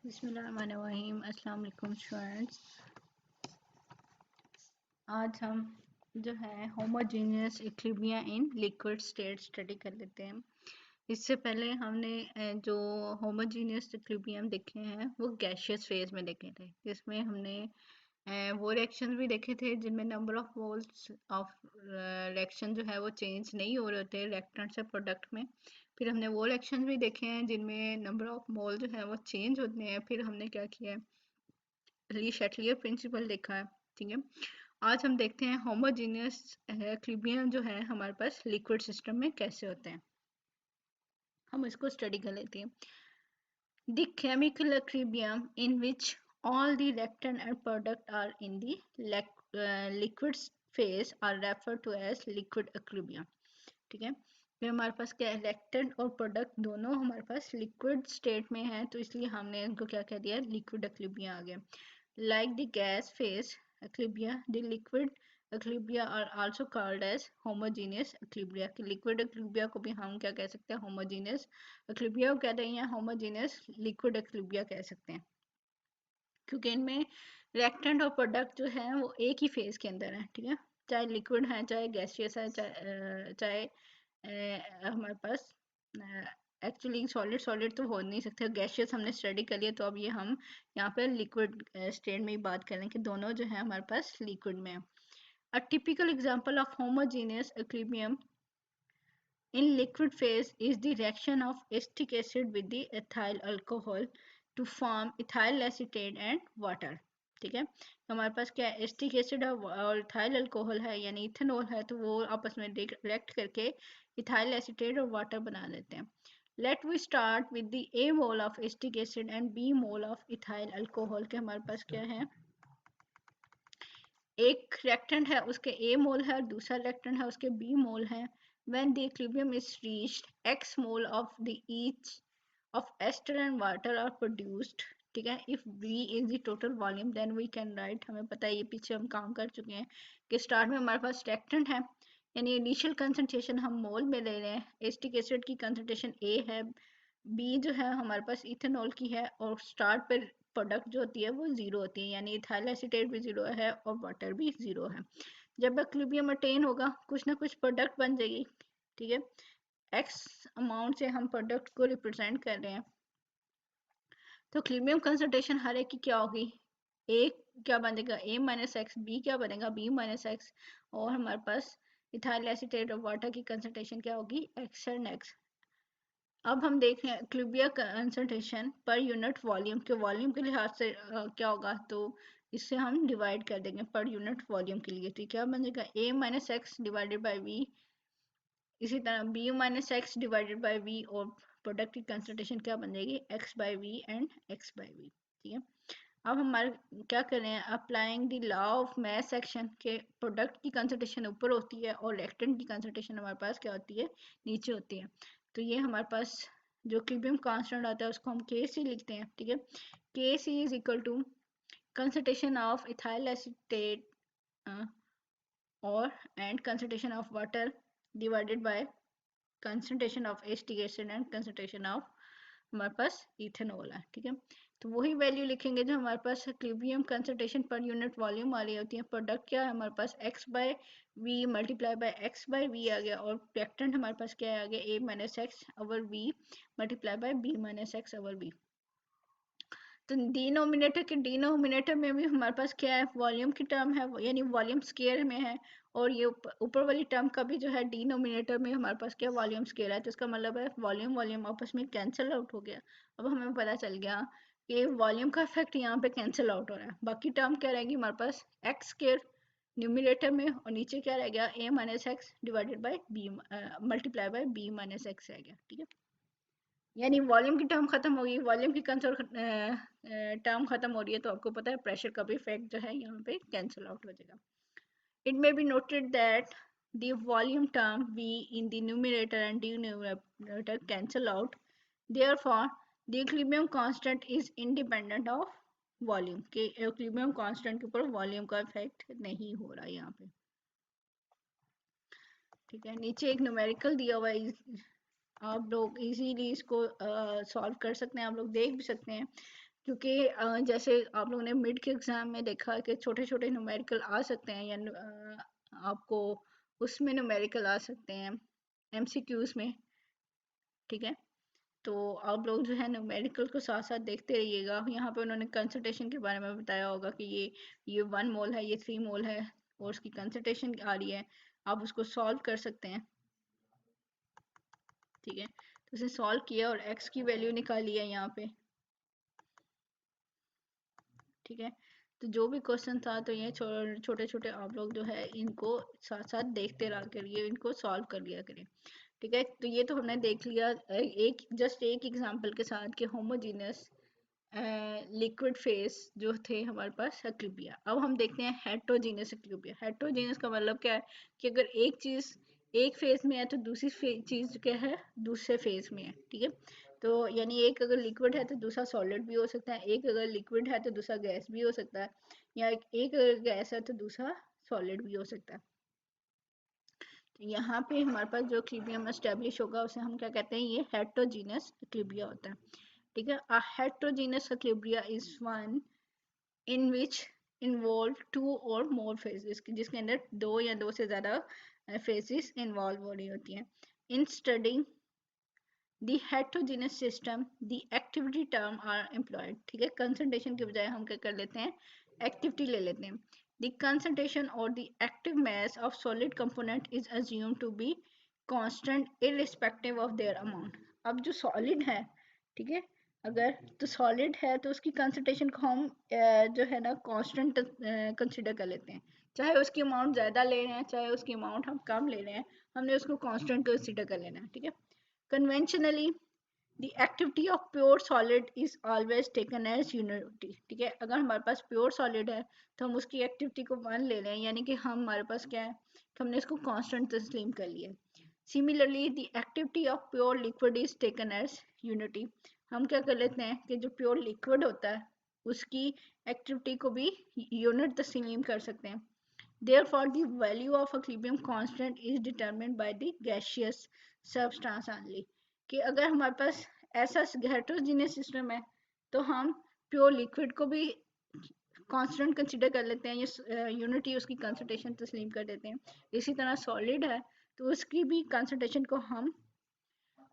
बिस्मिल्लाहिर्रहमानिर्रहीम। अस्सलाम वालेकुम स्टूडेंट्स। आज हम जो है homogeneous equilibrium in liquid state study कर लेते हैं। इससे पहले हमने जो होमोजेनियस इक्विलिब्रियम देखे हैं वो गैसियस फेज में देखे थे, जिसमें हमने वो रिएक्शन भी देखे थे जिनमें number of moles of reaction जो है वो चेंज नहीं हो रहे होते रिएक्टेंट से प्रोडक्ट में। फिर हमने वो रिएक्शन भी देखे हैं जिनमें नंबर ऑफ मोल जो है वो चेंज होते हैं। फिर हमने क्या किया है, ली शैटलियर प्रिंसिपल देखा है। ठीक है, आज हम देखते हैं होमोजेनियस इक्विलिब्रियम जो है हमारे पास लिक्विड सिस्टम में कैसे होते हैं। हम इसको स्टडी कर लेते हैं। The chemical equilibrium in which all the reactant and product are in the liquid phase are referred to as liquid equilibrium। ठीक है, फिर हमारे पास क्या है, रिएक्टेंट और प्रोडक्ट दोनों हमारे पास लिक्विड स्टेट में है, तो इसलिए हमने इनको क्या कह दिया, लिक्विड इक्विलिब्रियम आ गया। Like the gas phase equilibria, the liquid equilibria are also called as homogeneous equilibria। कि liquid equilibria को भी हम क्या कह सकते हैं, homogeneous equilibria को कहते हैं या homogeneous liquid equilibria कह सकते हैं, क्योंकि इनमें रिएक्टेंट और प्रोडक्ट जो है वो एक ही फेज के अंदर है। ठीक है, चाहे लिक्विड है, चाहे गैसियस है, चाहे हमारे पास एक्चुअली सॉलिड सॉलिड तो हो नहीं सकते, गैसियस हमने स्टडी कर लिया, तो अब ये हम यहाँ पे लिक्विड स्टेट में ही बात करें कि दोनों जो है हमारे पास लिक्विड में है। A typical example of homogeneous equilibrium in liquid phase is the reaction of acetic acid with the ethyl alcohol to form ethyl acetate and water। ठीक है, तो हमारे पास क्या है, एसिटिक एसिड और इथाइल अल्कोहल है यानी इथेनॉल है, तो वो आपस में रिएक्ट करके इथाइल एसिटेट और वाटर बना लेते हैं। Let we start with the A mole of acetic acid and B mole of ethyl alcohol के हमारे पास क्या है, एक रिएक्टेंट है उसके ए मोल है, दूसरा रिएक्टेंट है उसके बी मोल है। When the equilibrium is reached, x mole of the each of ester and water are produced। ठीक है, if V is the total volume then we can write, हमें पता है ये पीछे हम काम कर चुके हैं कि स्टार्ट में हमारे पास रिएक्टेंट है यानी इनिशियल कंसंट्रेशन हम मोल में ले रहे हैं, एसिटिक एसिड की कंसंट्रेशन A है, B जो है हमारे पास इथेनॉल की है, और स्टार्ट पर प्रोडक्ट जो होती है वो जीरो होती है यानी इथाइल एसिटेट भी जीरो है और वाटर भी जीरो है। जब इक्विलिब्रियम अटेन होगा कुछ ना कुछ प्रोडक्ट बन जाएगी। ठीक है, एक्स अमाउंट से हम प्रोडक्ट को रिप्रेजेंट कर रहे हैं, तो इक्विलिब्रियम कंसंट्रेशन हर एक की क्या होगी, ए क्या बनेगा A माइनस एक्स, बी क्या बनेगा B माइनस एक्स, और हमारे पास इथाइल एसिटेट और वाटर की कंसंट्रेशन क्या होगी, एक्स एंड एक्स। अब हम देख रहे हैं इक्विलिब्रियम कंसंट्रेशन पर यूनिट वॉल्यूम के लिहाज से क्या होगा, तो इससे हम डिवाइड कर देंगे पर यूनिट वॉल्यूम के लिए। तो क्या बनेगा A minus X divided by V, इसी तरह B minus X divided by V, और प्रोडक्ट की कंसंट्रेशन क्या बन जाएगी, x by V and x by V. ठीक है, अब हमारे क्या कर रहे हैं, applying the law of mass action के प्रोडक्ट की कंसंट्रेशन ऊपर होती है और रिएक्टेंट की कंसंट्रेशन हमारे पास क्या होती है, नीचे होती है। तो ये हमारे पास जो इक्विलिब्रियम कांस्टेंट आता है उसको हम Kc लिखते हैं। ठीक है, Kc is equal to concentration of ethyl acetate और and concentration of water divided by concentration of acetic acid and concentration of हमारे पास इथेनॉल है। ठीक है, तो वही वैल्यू लिखेंगे जो हमारे पास इक्विलिब्रियम कंसंट्रेशन पर यूनिट वॉल्यूम वाली होती है। प्रोडक्ट क्या है हमारे पास, x by v multiply by x by v आ गया, और रिएक्टेंट हमारे पास क्या आ गया, a minus x over v multiply by b minus x over v. तो डिनोमिनेटर के डिनोमिनेटर में भी हमारे पास क्या है, वॉल्यूम की टर्म है यानी वॉल्यूम स्केयर में है, और ये ऊपर वाली टर्म का भी जो है डिनोमिनेटर में हमारे पास क्या वॉल्यूम स्केयर है, तो इसका मतलब है वॉल्यूम वॉल्यूम आपस में कैंसिल आउट हो गया। अब हमें पता चल गया कि वॉल्यूम का इफेक्ट यहाँ पे कैंसिल आउट हो रहा है। बाकी टर्म क्या रहेगी हमारे पास, एक्स स्केयर न्यूमिनेटर में, और नीचे क्या रह गया, a minus X divided by B multiply by b minus X रह गया। ठीक है, यानी वॉल्यूम की टर्म खत्म हो गई, वॉल्यूम की टर्म खत्म हो रही है, तो आपको पता है प्रेशर का भी इफेक्ट जो है यहाँ पे कैंसिल आउट हो जाएगा। It may be noted that the volume term v in the numerator and denominator cancel out, therefore the equilibrium constant is independent of volume, के equilibrium constant के ऊपर वॉल्यूम का इफेक्ट नहीं हो रहा है यहाँ पे। ठीक है, नीचे एक न्यूमेरिकल दिया हुआ है, आप लोग इजीली इसको सॉल्व कर सकते हैं, आप लोग देख भी सकते हैं। क्योंकि जैसे आप लोगों ने मिड के एग्जाम में देखा कि छोटे छोटे न्यूमेरिकल आ सकते हैं, या आपको उसमें न्यूमेरिकल आ सकते हैं एमसीक्यूज में, ठीक है। तो आप लोग जो है न्यूमेरिकल को साथ साथ देखते रहिएगा। यहाँ पे उन्होंने कंसंट्रेशन के बारे में बताया होगा कि ये 1 मोल है, ये 3 मोल है, और उसकी कंसंट्रेशन आ रही है, आप उसको सॉल्व कर सकते हैं, ठीक है। तो उसे सॉल्व किया और एक्स की वैल्यू निकाली है यहाँ पे, ठीक है। तो जो भी क्वेश्चन था, तो ये छोटे छोटे आप लोग जो है इनको साथ साथ देखते रहा करिए, इनको सॉल्व कर लिया करें, ठीक है। तो ये तो हमने देख लिया एक जस्ट एक एग्जांपल के साथ कि होमोजेनियस लिक्विड फेस जो थे हमारे पास एक्लिबिया। अब हम देखते हैं हेट्रोजीनियस एक्लिबिया। हेट्रोजीनियस का मतलब क्या है कि अगर एक चीज एक फेज में है तो दूसरी चीज क्या है, दूसरे फेज में है, ठीक है। तो यानी एक अगर लिक्विड है तो दूसरा सॉलिड भी हो सकता है, एक अगर लिक्विड है तो दूसरा गैस भी हो सकता है, या एक अगर गैस है तो दूसरा सॉलिड भी हो सकता है। तो यहाँ पे हमारे पास जो इक्विलिब्रियम एस्टेब्लिश होगा उसे हम क्या कहते हैं, ये हेट्रोजीनियस इक्विलिब्रिया होता है, ठीक है। A heterogeneous equilibria is one in which involve two or more phases, जिसके अंदर दो या दो से ज्यादा phases involve हो रही होती हैं। In studying the heterogeneous system, the activity term are employed, ठीक है। concentration के बजाय हम क्या कर लेते हैं, activity ले लेते हैं। The concentration or the active mass of solid component is assumed to be constant irrespective of their amount। अब जो solid है, ठीक है, अगर तो सॉलिड है तो उसकी कंसंट्रेशन को हम जो है ना कांस्टेंट कंसीडर कर लेते हैं, चाहे उसकी अमाउंट ज़्यादा ले रहे हैं चाहे उसकी अमाउंट हम कम ले रहे हैं, हमने उसको कांस्टेंट कंसीडर कर लेना है, ठीक है। Conventionally the activity of pure solid is always taken as unity, ठीक है। अगर हमारे पास प्योर सॉलिड है तो हम उसकी एक्टिविटी को 1 ले रहे हैं, यानी कि हमारे पास क्या है कि हमने इसको कांस्टेंट तस्लीम कर लिया। Similarly the activity of pure liquid is taken as unity. हम क्या कर लेते हैं कि जो प्योर लिक्विड होता है उसकी एक्टिविटी को भी यूनिट तस्लीम कर सकते हैं। Therefore, the value of equilibrium constant is determined by the gaseous substance only। कि अगर हमारे पास ऐसा हेटेरोजेनियस सिस्टम है तो हम प्योर लिक्विड को भी कांस्टेंट कंसीडर कर लेते हैं, या यूनिटी उसकी कंसंट्रेशन तस्लीम कर देते हैं। इसी तरह सॉलिड है तो उसकी भी कंसंट्रेशन को हम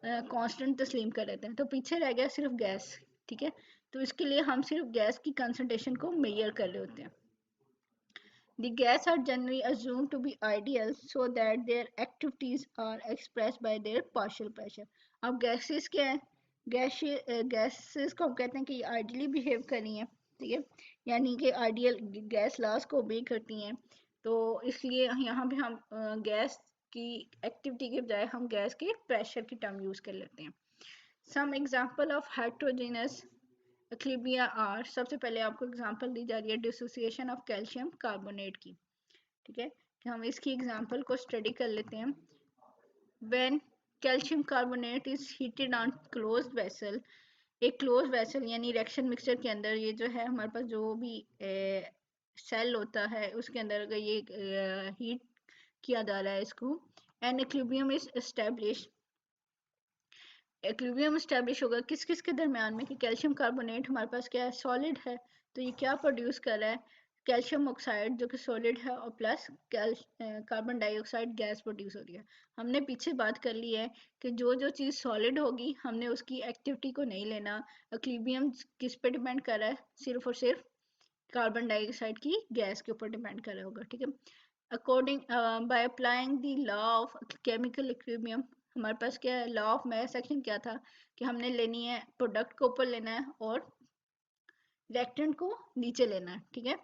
कांस्टेंट तस्लीम कर लेते हैं। तो पीछे रह गया सिर्फ गैस, ठीक है। तो इसके लिए हम सिर्फ गैस की कंसंट्रेशन को मेजर कर रहे होते हैं। The gas are generally assumed to be ideal so that their activities are expressed by their partial pressure। अब gases क्या है, gases को हम कहते हैं कि आइडियली बिहेव कर रही हैं, ठीक है, यानी कि आइडियल गैस लॉस को obey करती हैं। तो इसलिए यहाँ पे हम गैस की एक्टिविटी के बजाय हम गैस के प्रेशर की टर्म यूज कर लेते हैं। Some example of heterogeneous equilibria are, सबसे पहले आपको एग्जांपल दी जा रही है डिसोसिएशन ऑफ कैल्शियम कार्बोनेट की, ठीक है। कि हम इसकी एग्जांपल को स्टडी कर लेते हैं। When calcium carbonate is heated on closed vessel, एक क्लोज वेसल यानी रिएक्शन मिक्सचर के अंदर, ये जो है हमारे पास जो भी सेल होता है उसके अंदर अगर ये हीट किया जा रहा है इसको, and equilibrium is establish, equilibrium establish होगा किस किस के दरमियान में, कि कैल्शियम कार्बोनेट हमारे पास क्या है, सॉलिड है, तो ये क्या प्रोड्यूस कर रहा है, कैल्शियम ऑक्साइड जो कि सॉलिड है, और plus carbon dioxide gas produce हो रही है। हमने पीछे बात कर ली है कि जो जो चीज़ सॉलिड होगी हमने उसकी एक्टिविटी को नहीं लेना। इक्विलिब्रियम किस पे डिपेंड कर रहा है, सिर्फ और सिर्फ कार्बन डाइऑक्साइड की गैस के ऊपर डिपेंड कर रहा होगा, ठीक है। According by applying the law of chemical equilibrium, हमारे पास क्या है, लॉ ऑफ मैथ सेक्शन क्या था कि हमने लेनी है प्रोडक्ट को ऊपर लेना है और रिएक्टेंट को नीचे लेना है, ठीक है।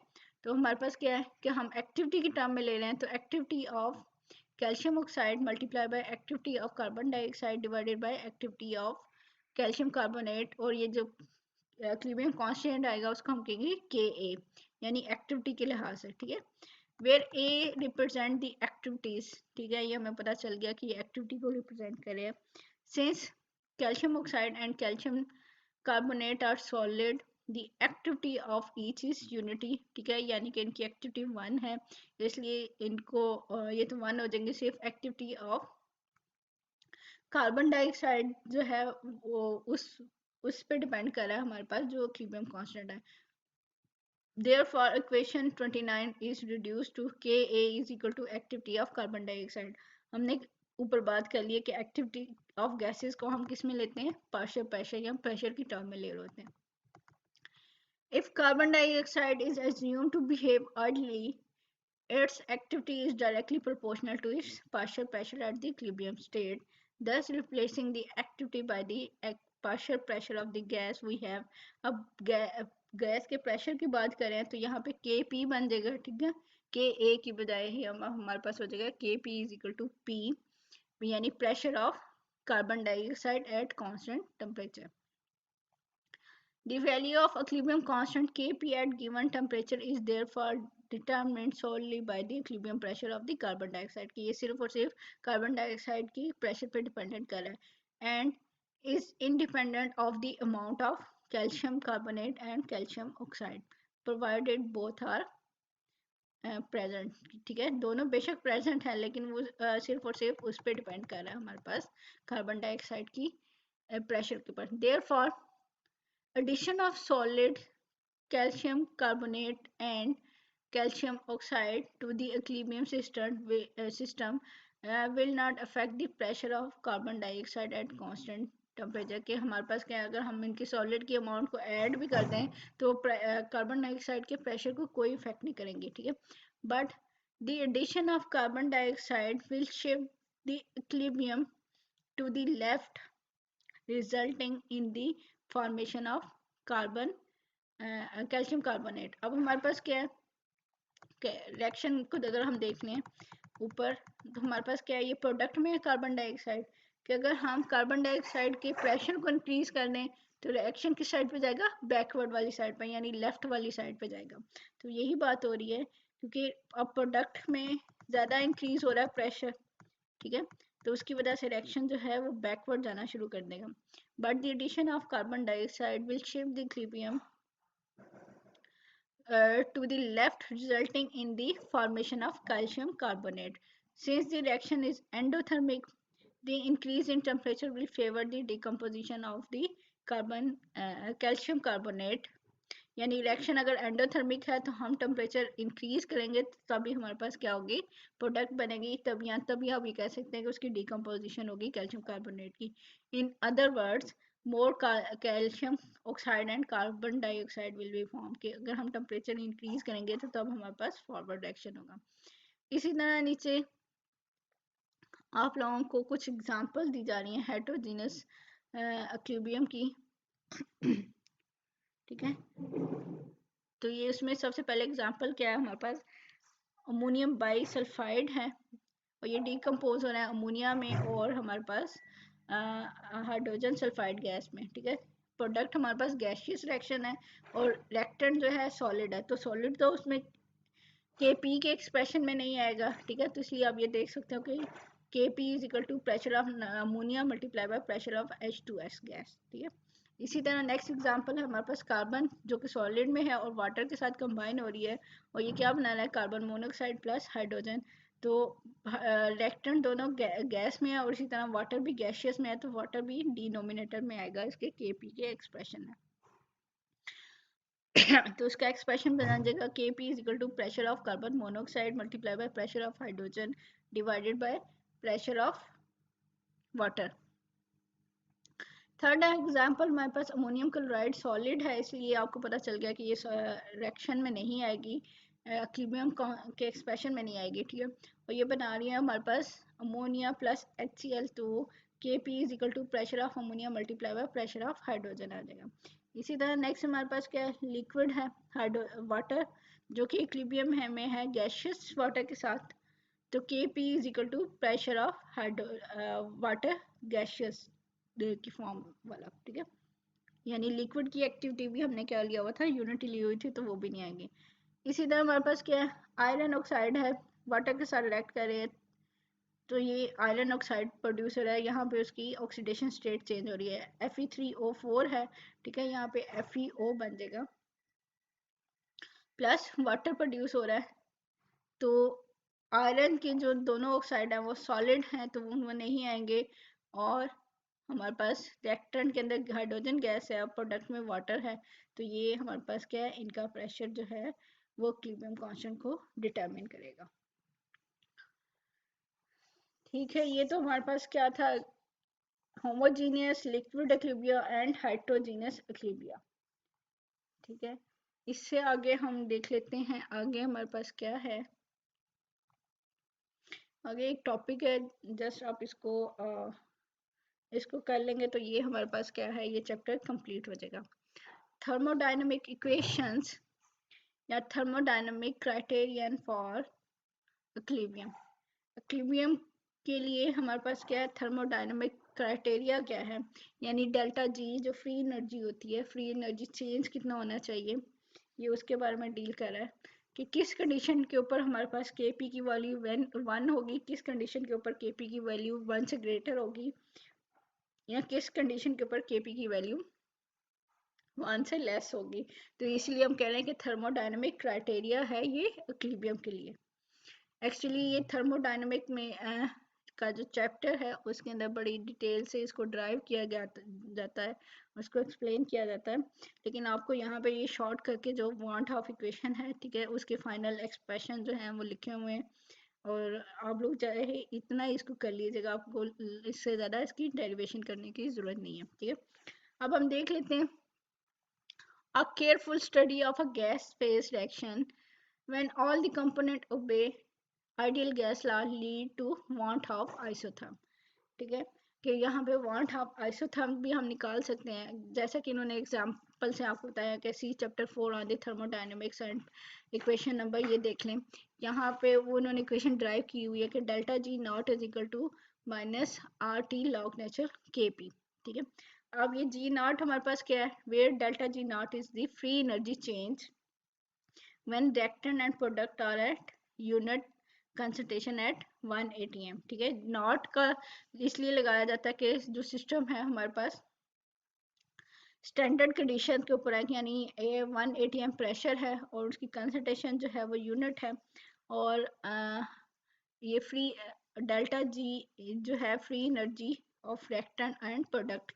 तो हमारे पास क्या है कि हम एक्टिविटी की टर्म में ले रहे हैं, तो activity of calcium oxide multiply by activity of carbon dioxide divided by activity of calcium carbonate, और ये जो इक्विलिब्रियम कांस्टेंट आएगा उसको हम कहेंगे के ए, यानी एक्टिविटी के लिहाज से, ठीक है। Where A represent the activities, ठीक है, ये हमें पता चल गया कि ये एक्टिविटी को रिप्रेजेंट करे। Since calcium oxide and calcium carbonate are solid, the activity of each is unity, ठीक है, यानी कि इनकी एक्टिविटी 1 है, इसलिए इनको ये तो 1 हो जाएंगे। सिर्फ एक्टिविटी ऑफ कार्बन डाइऑक्साइड जो है वो उस उस पर डिपेंड कर रहा है हमारे पास जो इक्विलिब्रियम कांस्टेंट है। Therefore, equation 29 is reduced to Ka is equal to activity of carbon dioxide. हमने ऊपर बात कर ली है कि एक्टिविटी ऑफ गैसेस को हम किस में लेते हैं, पार्शियल प्रेशर या प्रेशर की टर्म में ले होते हैं। If carbon dioxide is assumed to behave orderly, its activity is directly proportional to its partial pressure at the equilibrium state, thus replacing the activity by the partial pressure of the gas we have. अब gas के pressure की बात करें तो यहाँ पे के P बन जाएगा, ठीक है, के ए की बजाय ही हमारे पास हो जाएगा K P is equal to P, यानी pressure of carbon dioxide at constant temperature. The value of equilibrium constant Kp at given temperature is therefore determined solely by the equilibrium pressure of the carbon dioxide. कि ये सिर्फ और सिर्फ carbon dioxide की pressure पे dependent कर रहा है and is independent of the amount of calcium carbonate and calcium oxide provided both are present. ठीक है, दोनों बेशक प्रेजेंट है लेकिन वो सिर्फ और सिर्फ उस पर डिपेंड कर रहा है हमारे पास कार्बन डाइऑक्साइड की प्रेशर के ऊपर. Therefore, addition of solid calcium carbonate and calcium oxide to the equilibrium system will not affect the pressure of carbon dioxide at constant temperature. के हमारे पास क्या है, अगर हम इनकी सॉलिड की अमाउंट को ऐड भी कर दें तो कार्बन डाइऑक्साइड के प्रेशर को कोई इफेक्ट नहीं करेंगे, ठीक है. But the addition of carbon dioxide will shift the equilibrium to the left resulting in the formation of carbon calcium carbonate. अब हमारे पास क्या है, रिएक्शन को अगर हम देख लें ऊपर तो हमारे पास क्या है, ये प्रोडक्ट में है कार्बन डाइऑक्साइड, कि अगर हम कार्बन डाइऑक्साइड के प्रेशर को इंक्रीज कर दें तो रिएक्शन किस साइड पे जाएगा, बैकवर्ड वाली साइड पे, यानी लेफ्ट वाली साइड पे जाएगा. तो यही बात हो रही है क्योंकि अब प्रोडक्ट में ज़्यादा इंक्रीज हो रहा है प्रेशर, ठीक है, तो उसकी वजह से रिएक्शन जो है वो बैकवर्ड जाना शुरू कर देगा. But the addition of carbon dioxide will shift the equilibrium to the left, resulting in the formation of calcium carbonate. Since the reaction is endothermic, the increase in temperature will favor the decomposition of the calcium carbonate. यानी reaction अगर endothermic है तो हम temperature increase करेंगे तभी हमारे पास क्या होगी, प्रोडक्ट बनेगी, तभी आप ये कह सकते हैं कि उसकी डिकम्पोजिशन होगी कैल्शियम कार्बोनेट की. In other words, more calcium oxide and carbon dioxide will be form. कि अगर हम टेम्परेचर इंक्रीज करेंगे तो तब हमारे पास फॉरवर्ड रिएक्शन होगा. इसी तरह नीचे आप लोगों को कुछ एग्जांपल दी जा रही हैं हेटेरोजेनस इक्विलिब्रियम की, ठीक है. तो ये उसमें सबसे पहले एग्जांपल क्या है, हमारे पास अमोनियम बाईसल्फाइड है और ये डिकम्पोज हो रहा है अमोनिया में और हमारे पास हाइड्रोजन सल्फाइड गैस में, ठीक है. प्रोडक्ट हमारे पास गैसियस रिएक्शन है और रिएक्टेंट जो है सॉलिड है, तो सॉलिड तो उसमें के पी के एक्सप्रेशन में नहीं आएगा, ठीक है. तो इसलिए आप ये देख सकते हो कि K P is equal to pressure of ammonia multiply by pressure of H2S gas, ठीक है. इसी तरह नेक्स्ट एग्जांपल है हमारे पास कार्बन जो कि सॉलिड में है और वाटर के साथ कंबाइन हो रही है और ये क्या बना रहा है, कार्बन मोनोऑक्साइड प्लस हाइड्रोजन. तो रिएक्टेंट दोनों गैस में है और इसी तरह वाटर भी गैसियस में है, तो वाटर भी डिनोमिनेटर में आएगा इसके के पी के एक्सप्रेशन है. तो उसका एक्सप्रेशन बना जाएगा K P is equal to pressure of carbon monoxide multiply by pressure of hydrogen divided by pressure of water. Third example हमारे पास अमोनियम क्लोराइड सॉलिड है, इसलिए आपको पता चल गया कि ये रिएक्शन में नहीं आएगी, इक्विलिब्रियम के एक्सप्रेशन में नहीं आएगी, ठीक है. और ये बना रही है हमारे पास अमोनिया प्लस HCl, तो K P is equal to pressure of ammonia multiply by pressure of hydrogen आ जाएगा. इसी तरह नेक्स्ट हमारे पास क्या है, लिक्विड है वाटर जो कि इक्विलिब्रियम में है गैसियस वाटर के साथ, तो K P is equal to pressure of water gaseous की फॉर्म वाला, ठीक है. यानी लिक्विड की एक्टिविटी भी हमने क्या लिया हुआ था, यूनिट ली हुई थी, तो वो भी नहीं आएंगे. इसी तरह हमारे पास क्या है, आयरन ऑक्साइड है वाटर के साथ रिएक्ट कर रहे हैं, तो ये आयरन ऑक्साइड प्रोड्यूसर है, यहाँ पे उसकी ऑक्सीडेशन स्टेट चेंज हो रही है, Fe3O4 है, ठीक है. यहाँ पे FeO बन जाएगा प्लस वाटर प्रोड्यूस हो रहा है, तो आयरन के जो दोनों ऑक्साइड हैं वो सॉलिड हैं तो वो नहीं आएंगे और हमारे पास रिएक्टेंट के अंदर हाइड्रोजन गैस है और प्रोडक्ट में वाटर है, तो ये हमारे पास क्या है, इनका प्रेशर जो है वो इक्विलिब्रियम कांस्टेंट को डिटरमिन करेगा। ठीक है, ये तो हमारे पास क्या था, homogeneous liquid equilibria and heterogeneous equilibria. ठीक है, इससे आगे हम देख लेते हैं, आगे हमारे पास क्या है, आगे एक टॉपिक है, जस्ट आप इसको कर लेंगे तो ये हमारे पास क्या है, ये चैप्टर कंप्लीट हो जाएगा। थर्मोडायनेमिक इक्वेशंस या thermodynamic criterion for equilibrium. Equilibrium के लिए हमारे पास क्या है, थर्मोडायनेमिक क्राइटेरिया क्या है, यानी डेल्टा जी जो फ्री एनर्जी होती है, फ्री एनर्जी चेंज कितना होना चाहिए, ये उसके बारे में डील कर रहा है कि किस कंडीशन के ऊपर हमारे पास Kp की वैल्यू 1 होगी, किस कंडीशन के ऊपर Kp की वैल्यू 1 से ग्रेटर होगी, या किस कंडीशन के ऊपर Kp की वैल्यू 1 से लेस होगी। तो इसलिए हम कह रहे हैं कि थर्मोडायनेमिक क्राइटेरिया है ये इक्विलिब्रियम के लिए। एक्चुअली ये थर्मोडायनेमिक में का जो चैप्टर है उसके अंदर बड़ी डिटेल से इसको ड्राइव किया गया जाता है, उसको एक्सप्लेन किया जाता है, लेकिन आपको यहाँ पे ये शॉर्ट करके जो वांट ऑफ इक्वेशन है, ठीक है, उसके फाइनल एक्सप्रेशन जो हैं वो लिखे हुए हैं, और आप लोग चाहे इतना इसको कर लीजिएगा, आपको इससे ज़्यादा इसकी डेरिवेशन करने की ज़रूरत नहीं है। ठीक है, अब हम देख लेते हैं, a careful study of a gas phase reaction when all the components obey ideal gas law lead to want of isotherm। ठीक है, कि यहाँ पे want of isotherm भी हम निकाल सकते हैं, जैसा कि इन्होंने एग्जाम्पल से आपको बताया कि see chapter 4 on the thermodynamics and equation number, ये देख लें, यहाँ पे वो उन्होंने इक्वेशन ड्राइव की हुई है कि delta G not is equal to minus R T log nature K P. ठीक है, अब ये जी नॉट हमारे पास क्या है, where delta G not is the free energy change when reactant and product are at unit concentration at 1 atm। ठीक है, नॉट का इसलिए लगाया जाता है कि जो सिस्टम है हमारे पास स्टैंडर्ड कंडीशन के ऊपर है, यानी 1 atm प्रेशर है और उसकी कंसंट्रेशन जो है वो यूनिट है, और ये फ्री डेल्टा जी जो है free energy of reactant and product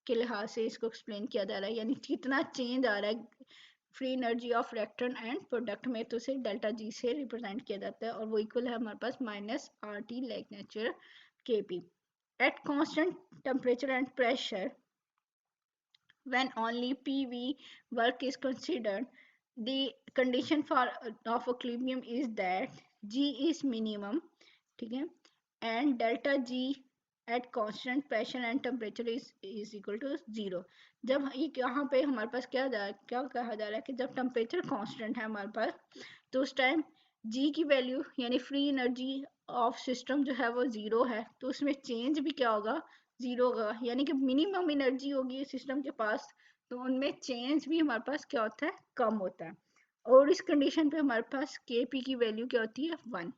के लिहाज से इसको एक्सप्लेन किया जा रहा है, यानी कितना चेंज आ रहा है free energy of reactant and product में, तो उसे डेल्टा जी से रिप्रेजेंट किया जाता है, और वो इक्वल है हमारे पास minus R T like nature K P at constant temperature and pressure when only PV work is considered। The condition for of equilibrium is that G is minimum, ठीक है, and delta G at constant pressure and temperature is equal to 0। जब ये यहाँ पे हमारे पास क्या कहा जा रहा है कि जब टेम्परेचर कांस्टेंट है हमारे पास, तो उस टाइम G की वैल्यू यानी फ्री एनर्जी ऑफ सिस्टम जो है वो 0 है, तो उसमें चेंज भी क्या होगा, 0 होगा, यानी कि मिनिमम एनर्जी होगी सिस्टम के पास, तो उनमें चेंज भी हमारे पास क्या होता है, कम होता है, और इस कंडीशन पे हमारे पास Kp की वैल्यू क्या होती है, 1।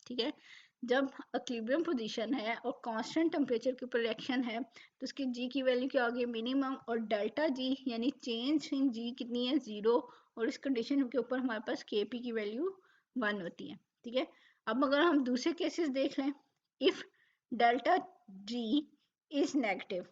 ठीक है, जब इक्विलिब्रियम पोजीशन है और कांस्टेंट टेम्परेचर के ऊपर रिएक्शन है, तो उसकी जी की वैल्यू क्या होगी, मिनिमम, और डेल्टा जी यानी चेंज इन जी कितनी है, 0, और इस कंडीशन के ऊपर हमारे पास Kp की वैल्यू 1 होती है। ठीक है, अब अगर हम दूसरे केसेस देख लें, if delta G is negative,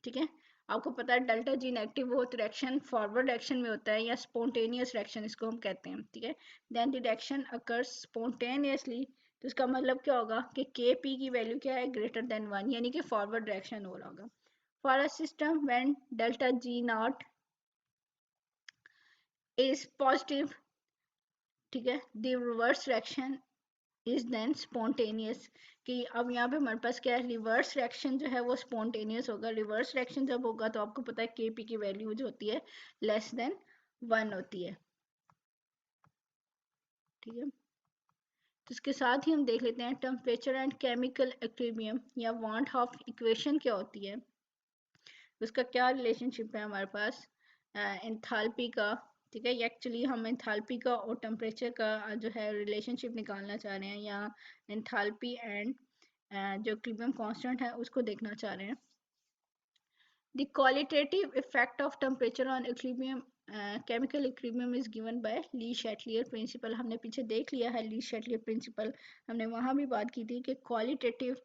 ठीक है, आपको पता है डेल्टा जी नेगेटिव वो रिएक्शन फॉरवर्ड रिएक्शन में होता है, या स्पॉन्टेनियस रिएक्शन इसको हम कहते हैं। ठीक है, then the reaction occurs spontaneously, तो इसका मतलब क्या होगा कि Kp की वैल्यू क्या है, ग्रेटर देन 1, यानी कि फॉरवर्ड रिएक्शन हो रहा होगा। For a system when delta G not is positive, ठीक है, the reverse reaction is then spontaneous, कि अब यहाँ पे हमारे पास क्या है, रिवर्स रिएक्शन जो है वो स्पॉन्टेनियस होगा। रिवर्स रिएक्शन जब होगा तो आपको पता है Kp की वैल्यू जो होती है लेस देन 1 होती है। ठीक है, तो इसके साथ ही हम देख लेते हैं टेम्परेचर एंड केमिकल इक्विलिब्रियम या वांट ऑफ इक्वेशन क्या होती है, उसका क्या रिलेशनशिप है हमारे पास एंथैल्पी का। ठीक है, एक्चुअली हम एंथैल्पी का और टेम्परेचर का जो है रिलेशनशिप निकालना चाह रहे हैं, या एंथैल्पी एंड जो इक्विलिब्रियम कांस्टेंट है उसको देखना चाह रहे हैं। The qualitative effect of temperature on equilibrium, chemical equilibrium is given by Le Chatelier principle. हमने पीछे देख लिया है ली शैटलियर प्रिंसिपल, हमने वहाँ भी बात की थी कि क्वालिटेटिव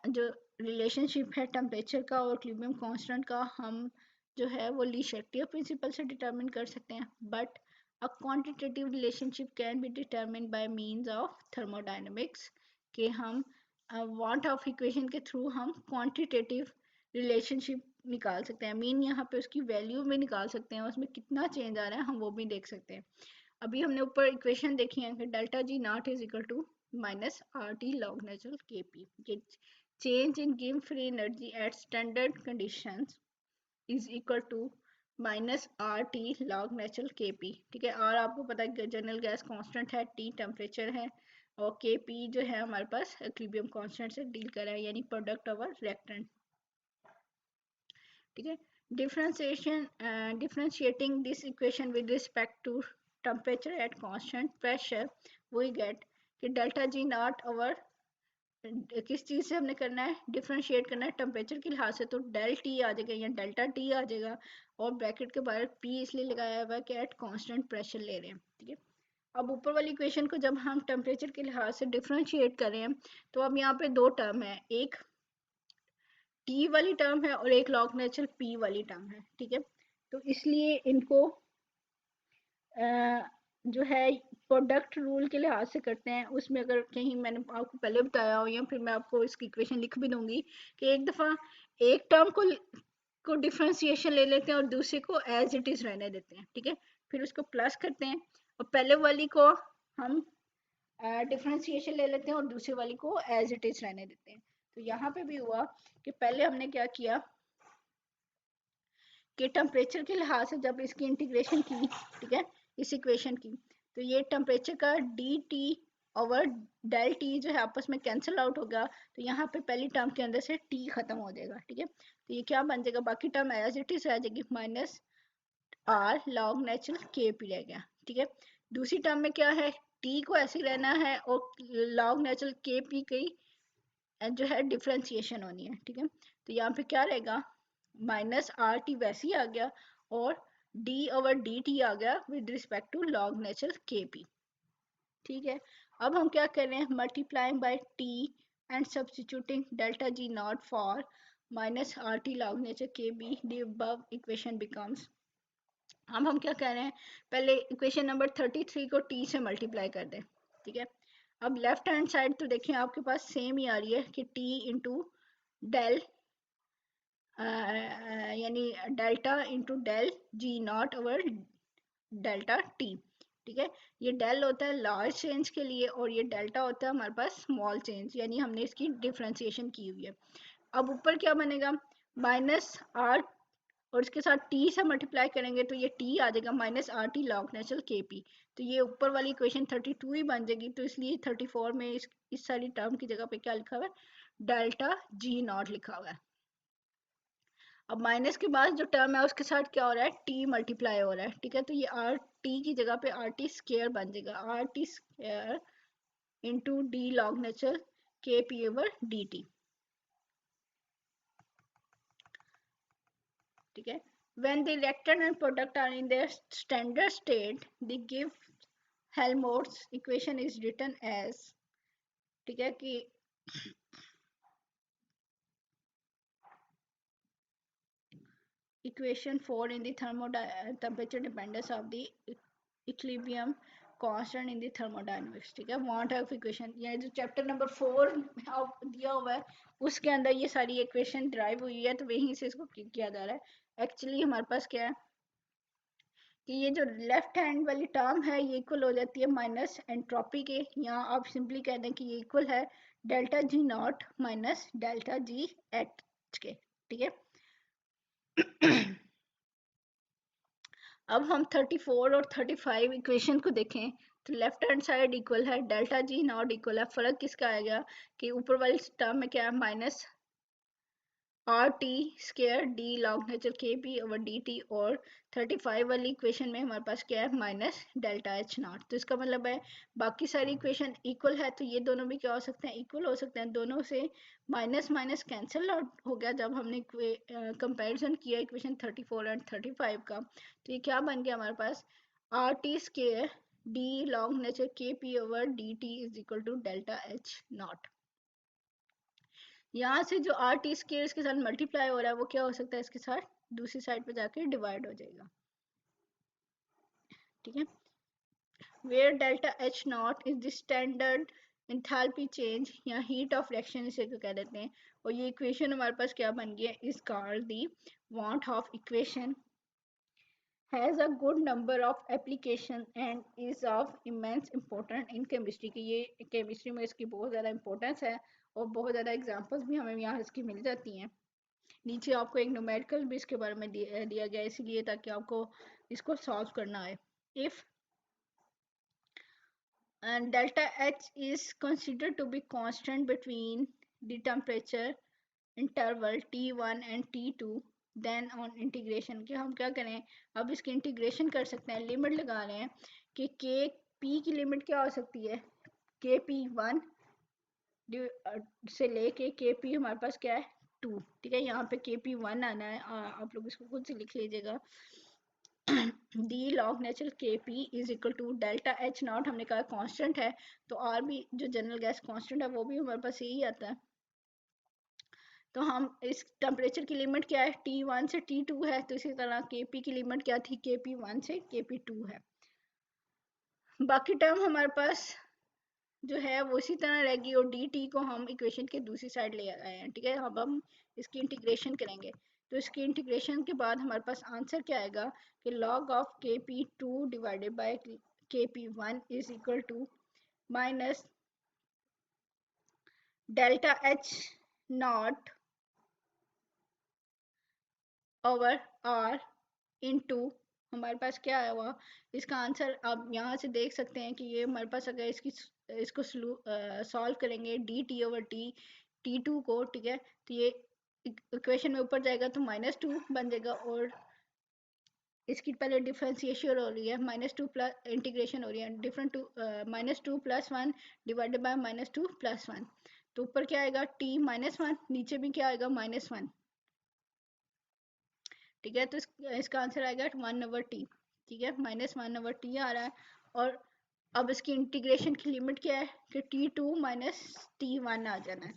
जो रिलेशनशिप है टेम्परेचर का और इक्विलिब्रियम कांस्टेंट का, हम जो है वो ली शर्तिया प्रिंसिपल से डिटरमिन कर सकते हैं, but a quantitative relationship can be determine by means of thermodynamics, कि हम वांट ऑफ इक्वेशन के थ्रू हम क्वांटिटेटिव रिलेशनशिप निकाल सकते हैं, मीन यहाँ पे उसकी वैल्यू भी निकाल सकते हैं, उसमें कितना चेंज आ रहा है हम वो भी देख सकते हैं। अभी हमने ऊपर इक्वेशन देखी है कि delta G not is equal to minus R T log natural K P, change in given free energy at standard conditions is equal to minus R T log natural K P. ठीक है, R आपको पता है general gas constant है, T temperature है, और K P जो है हमारे पास इक्विलिब्रियम कांस्टेंट से डील कर रहा है, यानी प्रोडक्ट ओवर रिएक्टेंट। ठीक है, differentiating this equation with respect to temperature at constant pressure, we get कि डेल्टा जी नॉट ओवर किस चीज़ से हमने करना है, डिफ्रेंशिएट करना है टेम्परेचर के लिहाज से, तो डेल टी आ जाएगा या डेल्टा टी आ जाएगा, और ब्रैकेट के बाहर पी इसलिए लगाया हुआ है कि एट कांस्टेंट प्रेशर ले रहे हैं। ठीक है, अब ऊपर वाली इक्वेशन को जब हम टेम्परेचर के लिहाज से डिफ्रेंशिएट कर रहे हैं, तो अब यहाँ पे दो टर्म है, एक टी वाली टर्म है और एक लॉग नेचुरल पी वाली टर्म है। ठीक है, तो इसलिए इनको जो है प्रोडक्ट रूल के लिहाज से करते हैं, उसमें अगर कहीं मैंने आपको पहले बताया हो या फिर मैं आपको इसकी इक्वेशन लिख भी दूंगी कि एक दफ़ा एक टर्म को डिफ्रेंसिएशन ले लेते हैं और दूसरे को एज इट इज़ रहने देते हैं। ठीक है, फिर उसको प्लस करते हैं और पहले वाली को हम डिफ्रेंसिएशन ले लेते हैं और दूसरी वाली को एज इट इज़ रहने देते हैं। तो यहाँ पे भी हुआ कि पहले हमने क्या किया कि टेम्परेचर के लिहाज से जब इसकी इंटीग्रेशन की, ठीक है, इस इक्वेशन की, तो ये टेम्परेचर का D T over del T जो है आपस में कैंसिल आउट होगा, तो यहाँ पे पहली टर्म के अंदर से टी खत्म हो जाएगा। ठीक है, तो ये क्या बन जाएगा, बाकी टर्म एज इट इज रह जाएगी, minus are log natural K P रह गया। ठीक है, दूसरी टर्म में क्या है, टी को ऐसे रहना है और लॉग नेचुरल के पी की जो है डिफ्रेंसिएशन होनी है। ठीक है, तो यहाँ पे क्या रहेगा, माइनस आर टी वैसे ही आ गया और डी ओवर डी टी आ गया with respect to log natural K P. ठीक है, अब हम क्या कर रहे हैं, multiplying by T and substituting delta G not for minus R T log nature K B, the above equation becomes, हम क्या कह रहे हैं, पहले इक्वेशन नंबर 33 को टी से मल्टीप्लाई कर दें। ठीक है, अब लेफ्ट हैंड साइड तो देखिए आपके पास सेम ही आ रही है कि टी इंटू डेल यानी delta into del G naught over delta T. ठीक है, ये डेल होता है लार्ज चेंज के लिए और ये डेल्टा होता है हमारे पास स्मॉल चेंज, यानी हमने इसकी डिफ्रेंसिएशन की हुई है। अब ऊपर क्या बनेगा, माइनस आर और इसके साथ टी से मल्टीप्लाई करेंगे तो ये टी आ जाएगा minus R T log natural K P, तो ये ऊपर वाली इक्वेशन 32 ही बन जाएगी, तो इसलिए 34 में इस सारी टर्म की जगह पे क्या लिखा हुआ है, डेल्टा जी नॉट लिखा हुआ है। अब माइनस के बाद जो टर्म है उसके साथ क्या हो रहा है, टी मल्टीप्लाई हो रहा है। ठीक है, तो ये आर टी की जगह पे आर टी स्केयर बन जाएगा, are T square into D log natural K P over D T. ठीक है, when the reactant and product are in their standard state, the give Helmholtz equation is written as, ठीक है, कि equation 4 in the temperature dependence of the equilibrium constant in the thermodynamics। ठीक है, want of equation, ये जो chapter number 4 दिया हुआ है उसके अंदर ये सारी इक्वेशन ड्राइव हुई है, तो वहीं से इसको किया जा रहा है। एक्चुअली हमारे पास क्या है कि ये जो लेफ्ट हैंड वाली टर्म है ये इक्वल हो जाती है माइनस एंट्रोपी के, यहाँ आप सिंपली कह दें कि ये इक्वल है delta G not minus delta G H के। ठीक है, अब हम 34 और 35 इक्वेशन को देखें तो लेफ्ट हैंड साइड इक्वल है, डेल्टा जी नॉट इक्वल है, फर्क किसका आएगा कि ऊपर वाली टर्म में क्या है, minus R T square d log natural K P over D T, और 35 वाली इक्वेशन में हमारे पास क्या है, माइनस डेल्टा एच नॉट। तो इसका मतलब है बाकी सारी इक्वेशन इक्वल है, तो ये दोनों भी क्या हो सकते हैं, इक्वल हो सकते हैं, दोनों से माइनस माइनस कैंसिल आउट हो गया जब हमने कंपैरिजन किया इक्वेशन 34 एंड 35 का, तो ये क्या बन गया हमारे पास, R T square d log nature K P over D T is equal to delta H not. यहाँ से जो आर टी स्क्वायर इसके साथ मल्टीप्लाई हो रहा है वो क्या हो सकता है, इसके साथ दूसरी साइड पे जाके डिवाइड हो जाएगा, ठीक है। where delta H naught is the standard enthalpy change या heat of reaction इसे को कह देते हैं। और ये इक्वेशन हमारे पास क्या बन गया, is called the want of equation, has a good number of application and is of immense importance in chemistry, कि ये केमिस्ट्री में इसकी बहुत ज़्यादा इंपॉर्टेंस है और बहुत ज़्यादा एग्जांपल्स भी हमें यहाँ इसकी मिल जाती हैं। नीचे आपको एक न्यूमेरिकल भी इसके बारे में दिया गया है, इसीलिए ताकि आपको इसको सॉल्व करना है। If and delta H is considered to be constant between the temperature interval T1 and T2, then on integration कि हम क्या करें, अब इसकी इंटीग्रेशन कर सकते हैं, लिमिट लगा रहे हैं कि के पी की लिमिट क्या हो सकती है, के पी वन से लेके के पी हमारे पास क्या है 2, ठीक है। यहाँ पे के पी वन आना है, आप लोग इसको खुद से लिख लीजिएगा। d log natural kp is equal to delta H not, हमने कहा कांस्टेंट है, तो आर भी जो जनरल गैस कांस्टेंट है वो भी हमारे पास यही आता है। तो हम इस टेम्परेचर की लिमिट क्या है, T1 से T2 है, तो इसी तरह Kp की लिमिट क्या थी, Kp1 से Kp2 है। बाकी टर्म हमारे पास जो है वो इसी तरह रहेगी और dt को हम इक्वेशन के दूसरी साइड ले आए हैं, ठीक है। अब हम इसकी इंटीग्रेशन करेंगे, तो इसकी इंटीग्रेशन के बाद हमारे पास आंसर क्या आएगा कि log of Kp2 divided by Kp1 is equal to minus delta H naught over R into, हमारे पास क्या आया हुआ, इसका आंसर आप यहाँ से देख सकते हैं कि ये हमारे पास अगर इसको सॉल्व करेंगे D T over T T two को, ठीक है, तो ये इक्वेशन में ऊपर जाएगा तो -2 बन जाएगा और इसकी पहले डिफरेंशिएशन हो रही है, -2 प्लस इंटीग्रेशन हो रही है, डिफरेंट टू -2 + 1 डिवाइडेड बाय -2 + 1, तो ऊपर क्या आएगा t -1, नीचे भी क्या आएगा -1, ठीक है। तो इसका आंसर आएगा 1/t, ठीक है, -1/t आ रहा है। और अब इसकी इंटीग्रेशन की लिमिट क्या है कि t2 - t1 आ जाना है,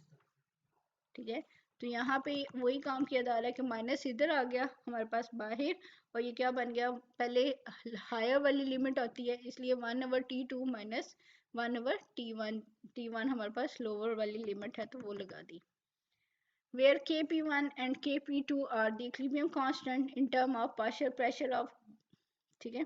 ठीक है। तो यहाँ पे वही काम किया जा रहा है कि माइनस इधर आ गया हमारे पास बाहर, और ये क्या बन गया, पहले हायर वाली लिमिट होती है, इसलिए 1/t2 - 1/t1, t1 हमारे पास लोअर वाली लिमिट है तो वो लगा दी। where Kp1 and Kp2 are the equilibrium constant in term of partial pressure of, ठीक है,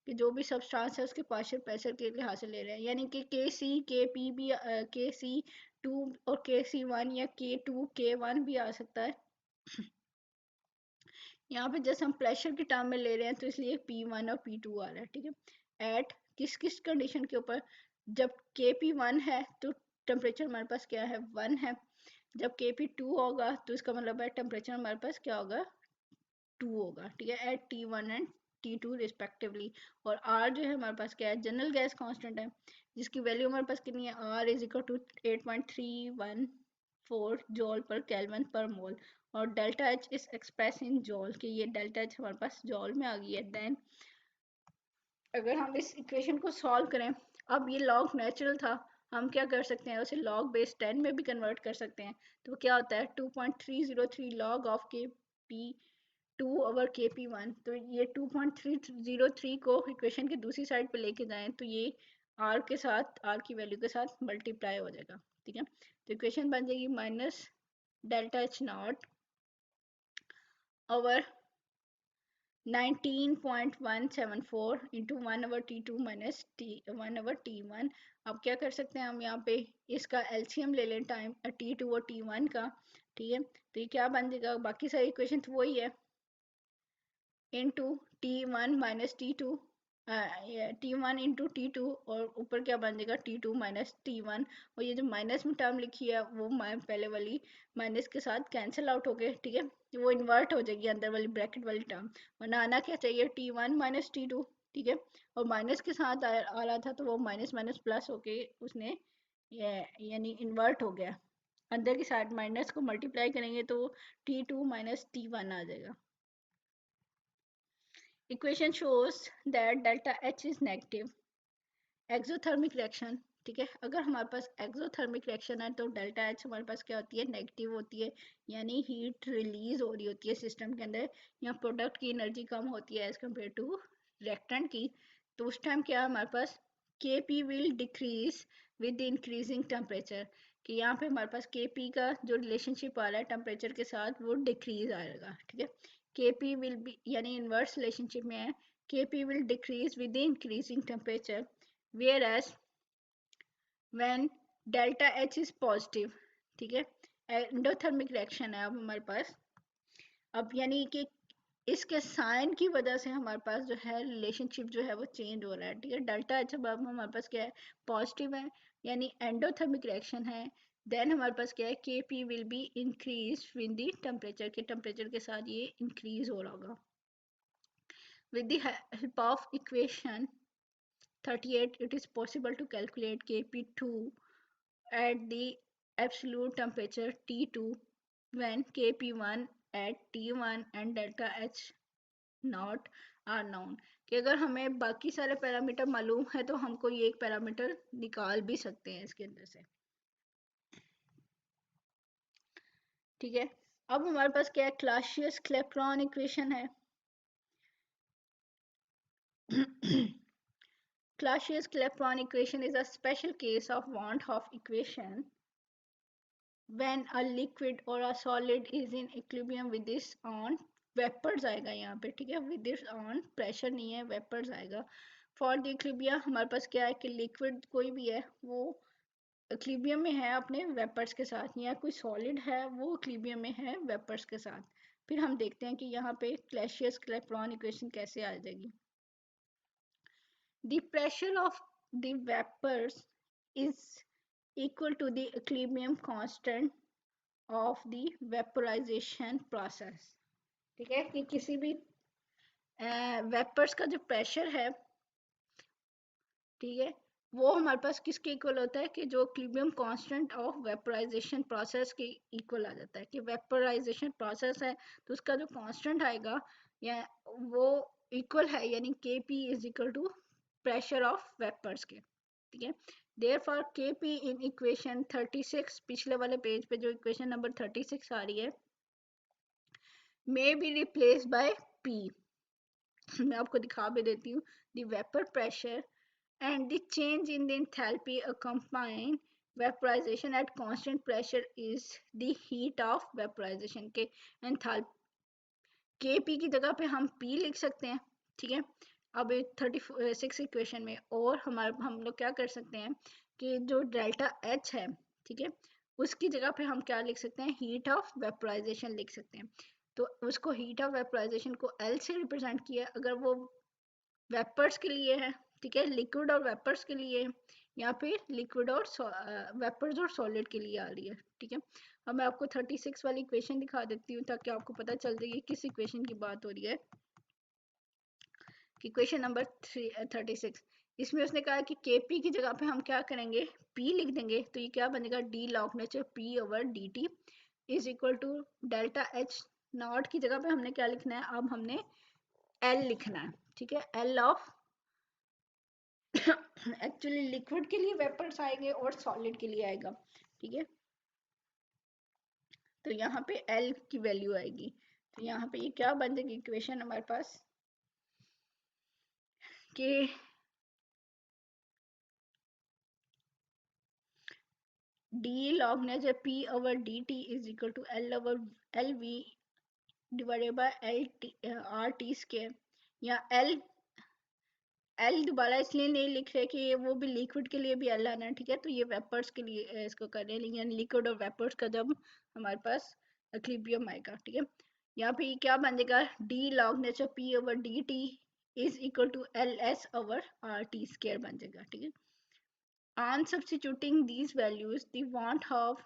कि जो भी सब्सटेंस है उसके पार्शियल प्रेशर के लिहाज से ले रहे हैं, यानी कि के सी के पी भी के सी टू और के सी वन या के टू के वन भी आ सकता है। यहाँ पे जैसे हम प्रेशर के टर्म में ले रहे हैं तो इसलिए पी वन और पी टू आ रहा है, ठीक है। एट किस किस कंडीशन के ऊपर, जब के पी वन है तो टेम्परेचर हमारे पास क्या है 1 है, जब के पी टू होगा तो इसका मतलब है टेम्परेचर हमारे पास क्या होगा 2 होगा, ठीक है, at T1 and T2 respectively. और R जो है हमारे पास क्या है, जनरल गैस कांस्टेंट है, जिसकी वैल्यू हमारे पास कितनी है, R is equal to 8.314 joule per kelvin per mole, और delta H is express in joule, कि ये डेल्टा H हमारे पास जॉल में आ गई है। देन अगर हम इस इक्वेशन को सॉल्व करें, अब ये लॉग नेचुरल था, हम क्या कर सकते हैं उसे लॉग बेस 10 में भी कन्वर्ट कर सकते हैं, तो क्या होता है 2.303 लॉग ऑफ के पी 2/Kp1, तो ये 2.303 को इक्वेशन के दूसरी साइड पे लेके जाएं तो ये r के साथ, r की वैल्यू के साथ मल्टीप्लाई हो जाएगा, ठीक है। तो इक्वेशन बन जाएगी minus delta H naught over 19.174 into 1/T2 minus T 1/T1। अब क्या कर सकते हैं हम यहाँ पे इसका एलसीएम ले लें टाइम T2 और T1 का, ठीक है। तो ये क्या बन जाएगा, बाकी सारी इक्वेशन तो वही है, into T1 minus T2, T1 into T2, और ऊपर क्या बन जाएगा T2 माइनस T1, और ये जो माइनस में टर्म लिखी है वो पहले वाली माइनस के साथ कैंसिल आउट हो गए, ठीक है, वो इन्वर्ट हो जाएगी अंदर वाली ब्रैकेट वाली टर्म, वरना आना क्या चाहिए T1 माइनस T2, ठीक है, और माइनस के साथ आ रहा था तो वो माइनस माइनस प्लस होके उसने यानी इन्वर्ट हो गया, अंदर की साइड माइनस को मल्टीप्लाई करेंगे तो T2 माइनस T1 आ जाएगा। Equation shows that delta H is negative. Exothermic reaction ठीक है। अगर हमारे पास एक्सोथर्मिक रिएक्शन है तो डेल्टा एच हमारे पास क्या होती है, नेगेटिव होती है, यानी हीट रिलीज हो रही होती है सिस्टम के अंदर, या प्रोडक्ट की एनर्जी कम होती है एज कम्पेयर टू रिएक्टेंट की। तो उस टाइम क्या है हमारे पास, के P will decrease with increasing temperature, कि यहाँ पे हमारे पास के पी का जो रिलेशनशिप आ रहा है टेम्परेचर के साथ वो डिक्रीज आएगा, ठीक है। के पी विल बी यानी इन्वर्स रिलेशनशिप में है, K P will decrease with increasing temperature, whereas when delta H is positive, ठीक है। एंडोथर्मिक रिएक्शन है अब हमारे पास, अब यानी कि इसके साइन की वजह से हमारे पास जो है रिलेशनशिप जो है वो चेंज हो रहा है, ठीक है। डेल्टा एच अब हमारे पास क्या है, पॉजिटिव है, यानी एंडोथर्मिक रिएक्शन है। देन हमारे पास क्या है, K P will be increase with the temperature, के टेम्परेचर के साथ ये इंक्रीज हो रहा होगा। With the help of equation 38 it is possible to calculate kp2 at the absolute temperature T2 when kp1 at T1 and delta H not are known, कि अगर हमें बाकी सारे पैरामीटर मालूम है तो हम कोई एक पैरामीटर निकाल भी सकते हैं इसके अंदर से, ठीक है। अब हमारे पास क्या है, क्लासियस क्लेपेरॉन इक्वेशन है। Clausius Clapeyron equation is a special case of Van 't Hoff equation when a liquid or a solid is in equilibrium with its own vapours आएगा यहाँ पे, ठीक है, विद इट्स ऑन, प्रेशर नहीं है, vapours आएगा। For the equilibrium हमारे पास क्या है कि लिक्विड कोई भी है वो इक्विलिब्रियम में है अपने वेपर्स के साथ, या कोई सॉलिड है वो इक्विलिब्रियम में है वेपर्स के साथ। फिर हम देखते हैं कि यहाँ पे क्लैशियस क्लेपेरॉन इक्वेशन कैसे आ जाएगी। The pressure of the vapors is equal to the equilibrium constant of the vaporization process, ठीक है, कि किसी भी वेपर्स का जो प्रेशर है, ठीक है, वो हमारे पास किसके इक्वल होता है, कि जो equilibrium constant of vaporisation process के इक्वल आ जाता है, कि वेपोराइजेशन प्रोसेस है तो उसका जो कांस्टेंट आएगा या वो इक्वल है, यानी K P is equal to pressure of vapours के, ठीक है। देयरफॉर के पी इन इक्वेशन 36, पिछले वाले पेज पे जो इक्वेशन नंबर 36 आ रही है, may be replace by P. मैं आपको दिखा भी देती हूँ, the vapour pressure and the change in the enthalpy accompanying vaporization at constant pressure is the heat of vaporization, के enthalpy के पी की जगह पे हम पी लिख सकते हैं, ठीक है। अब 36 इक्वेशन में और हम लोग क्या कर सकते हैं कि जो डेल्टा एच है, ठीक है, उसकी जगह पे हम क्या लिख सकते हैं, हीट ऑफ वेपोराइजेशन लिख सकते हैं। तो उसको हीट ऑफ वेपोराइजेशन को एल से रिप्रेजेंट किया, अगर वो वेपर्स के लिए है, ठीक है, लिक्विड और वेपर्स के लिए, या फिर लिक्विड और वेपर्स और सॉलिड के लिए आ रही है, ठीक है। अब मैं आपको 36 वाली इक्वेशन दिखा देती हूँ ताकि आपको पता चल जाए किस इक्वेशन की बात हो रही है। कि क्वेश्चन नंबर 36, इसमें उसने कहा कि Kp की जगह पे हम क्या करेंगे, P लिख देंगे, तो ये क्या बनेगा, D log nature P over D T is equal to delta H naught की जगह पे हमने क्या लिखना है, अब हमने L लिखना है, ठीक है। L ऑफ एक्चुअली लिक्विड के लिए वेपर्स आएंगे और सॉलिड के लिए आएगा, ठीक है। तो यहाँ पे L की वैल्यू आएगी, तो यहाँ पे ये क्या बन जाएगी इक्वेशन हमारे पास, कि D log nature P over D T is equal to L over L V divided by L T R T square, या एल दोबारा इसलिए नहीं लिख रहे कि वो भी लिक्विड के लिए भी एल आना है, ठीक है। तो ये वेपर्स के लिए इसको कर रहे हैं, लेकिन लिक्विड और वेपर्स का जब हमारे पास इक्विलिब्रियम आएगा, ठीक है। यहाँ पे क्या बन जाएगा, D log nature P over D T is equal to L S over R T square बन जाएगा, ठीक है। On substituting these values, the Van 't Hoff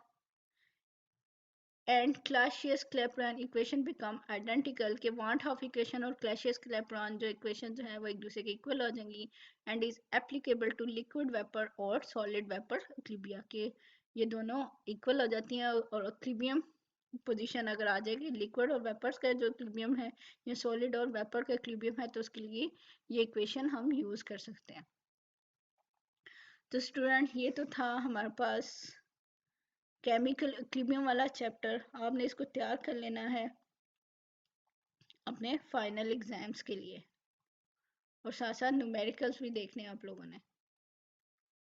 and Clausius-Clapeyron equation become identical, कि Van 't Hoff equation और Clausius-Clapeyron जो equation जो है वो एक दूसरे के इक्वल हो जाएंगी, and is applicable to liquid vapor और solid vapor equilibria, के ये दोनों इक्वल हो जाती हैं, और इक्विलिब्रियम पोजीशन अगर आ जाएगी लिक्विड और वेपर्स का जो इक्विलिब्रियम है या सॉलिड और वेपर का इक्विलिब्रियम है, तो उसके लिए ये इक्वेशन हम यूज कर सकते हैं। तो स्टूडेंट ये तो था हमारे पास केमिकल इक्विलिब्रियम वाला चैप्टर। आपने इसको तैयार कर लेना है अपने फाइनल एग्जाम्स के लिए, और साथ साथ न्यूमेरिकल्स भी देखने हैं आप लोगों ने।